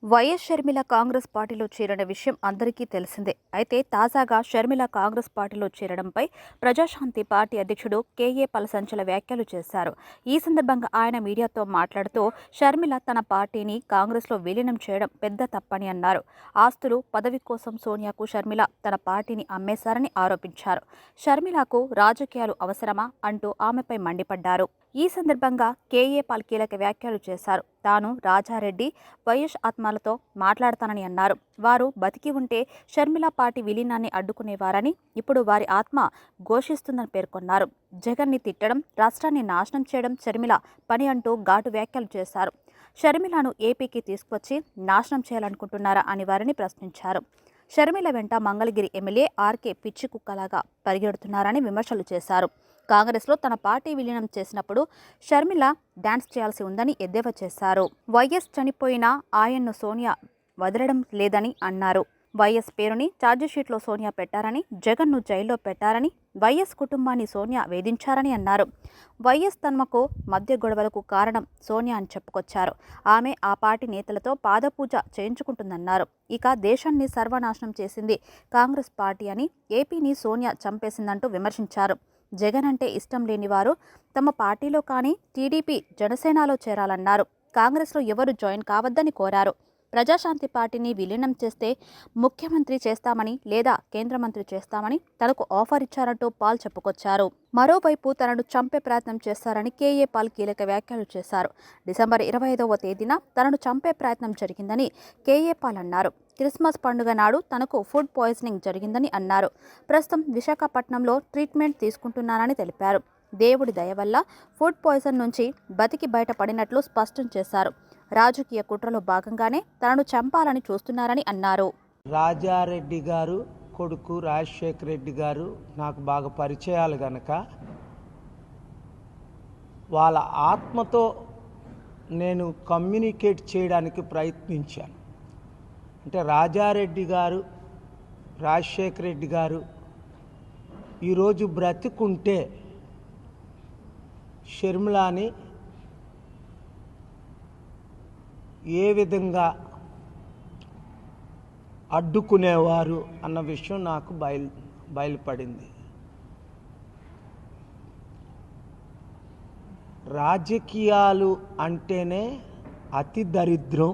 YS Sharmila Congress పార్టీలో చేరిన విషయం అందరికీ తెలిసిందే. అయితే తాజాగా షర్మిల కాంగ్రెస్ పార్టీలో చేరడంపై ప్రజాశాంతి పార్టీ అధ్యక్షుడు కేఏ పాల్ సంచలన వ్యాఖ్యలు చేశారు. ఈ సందర్భంగా ఆయన మీడియాతో మాట్లాడుతూ షర్మిల తన పార్టీని కాంగ్రెస్లో విలీనం చేయడం పెద్ద తప్పని అన్నారు. ఆస్తులు, పదవి కోసం సోనియాకు షర్మిల తన పార్టీని అమ్మేశారని ఆరోపించారు. షర్మిలకు రాజకీయాలు అవసరమా అంటూ ఆమెపై మండిపడ్డారు. ఈ సందర్భంగా కేఏ పాల్ కీలక వ్యాఖ్యలు చేశారు. తాను రాజారెడ్డి, వైఎస్ ఆత్మలతో మాట్లాడతానని అన్నారు. వారు బతికి ఉంటే షర్మిల పార్టీ విలీనాన్ని అడ్డుకునేవారని, ఇప్పుడు వారి ఆత్మ ఘోషిస్తుందని పేర్కొన్నారు. జగన్ని తిట్టడం, రాష్ట్రాన్ని నాశనం చేయడం షర్మిల పని అంటూ ఘాటు వ్యాఖ్యలు చేశారు. షర్మిలను ఏపీకి తీసుకొచ్చి నాశనం చేయాలనుకుంటున్నారా అని వారిని ప్రశ్నించారు. షర్మిల వెంట మంగళగిరి ఎమ్మెల్యే ఆర్కే పిచ్చి కుక్కలాగా పరిగెడుతున్నారని విమర్శలు చేశారు. కాంగ్రెస్లో తన పార్టీ విలీనం చేసినప్పుడు షర్మిల డాన్స్ చేయాల్సి ఉందని ఎద్దేవా చేశారు. వైఎస్ చనిపోయినా ఆయన్ను సోనియా వదలడం లేదని అన్నారు. వైఎస్ పేరుని ఛార్జిషీట్లో సోనియా పెట్టారని, జగన్ను జైల్లో పెట్టారని, వైఎస్ కుటుంబాన్ని సోనియా వేధించారని అన్నారు. వైఎస్ తన్మకు మధ్య గొడవలకు కారణం సోనియా అని చెప్పుకొచ్చారు. ఆమె ఆ పార్టీ నేతలతో పాదపూజ చేయించుకుంటుందన్నారు. ఇక దేశాన్ని సర్వనాశనం చేసింది కాంగ్రెస్ పార్టీ అని, ఏపీని సోనియా చంపేసిందంటూ విమర్శించారు. జగన్ అంటే ఇష్టం లేని వారు తమ పార్టీలో కానీ టీడీపీ, జనసేనలో చేరాలన్నారు. కాంగ్రెస్లో ఎవరు జాయిన్ కావద్దని కోరారు. ప్రజాశాంతి పార్టీని విలీనం చేస్తే ముఖ్యమంత్రి చేస్తామని లేదా కేంద్ర మంత్రి చేస్తామని తనకు ఆఫర్ ఇచ్చారంటూ పాల్ చెప్పుకొచ్చారు. మరోవైపు తనను చంపే ప్రయత్నం చేస్తారని కేఏ పాల్ కీలక వ్యాఖ్యలు చేశారు. డిసెంబర్ 25వ తేదీన తనను చంపే ప్రయత్నం జరిగిందని కేఏ పాల్ అన్నారు. క్రిస్మస్ పండుగ నాడు తనకు ఫుడ్ పాయిజనింగ్ జరిగిందని అన్నారు. ప్రస్తుతం విశాఖపట్నంలో ట్రీట్మెంట్ తీసుకుంటున్నానని తెలిపారు. దేవుడి దయ వల్ల ఫుడ్ పాయిజన్ నుంచి బతికి బయటపడినట్లు స్పష్టం చేశారు. రాజకీయ కుట్రలో భాగంగానే తనను చంపాలని చూస్తున్నారని అన్నారు. రాజారెడ్డి గారు కొడుకు రాజశేఖర రెడ్డి గారు నాకు బాగా పరిచయాలు గనక వాళ్ళ ఆత్మతో నేను కమ్యూనికేట్ చేయడానికి ప్రయత్నించాను. అంటే రాజారెడ్డి గారు, రాజశేఖర రెడ్డి గారు ఈరోజు బ్రతికుంటే షర్మిలాని ఏ విధంగా అడ్డుకునేవారు అన్న విషయం నాకు బయలుపడింది. రాజకీయాలు అంటేనే అతి దరిద్రం,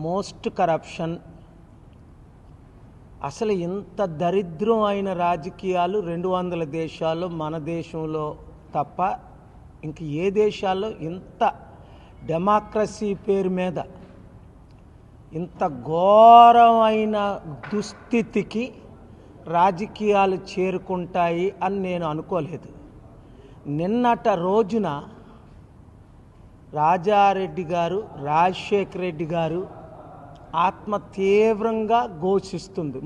మోస్ట్ కరప్షన్. అసలు ఇంత దరిద్రం అయిన రాజకీయాలు 200 దేశాల్లో, మన దేశంలో తప్ప ఇంక ఏ దేశాల్లో ఇంత డెమోక్రసీ పేరు మీద ఇంత ఘోరమైన దుస్థితికి రాజకీయాలు చేరుకుంటాయి అని నేను అనుకోలేదు. నిన్నటి రోజున రాజారెడ్డి గారు, రాజశేఖర రెడ్డి గారు ఆత్మ తీవ్రంగా ఘోషిస్తుంది.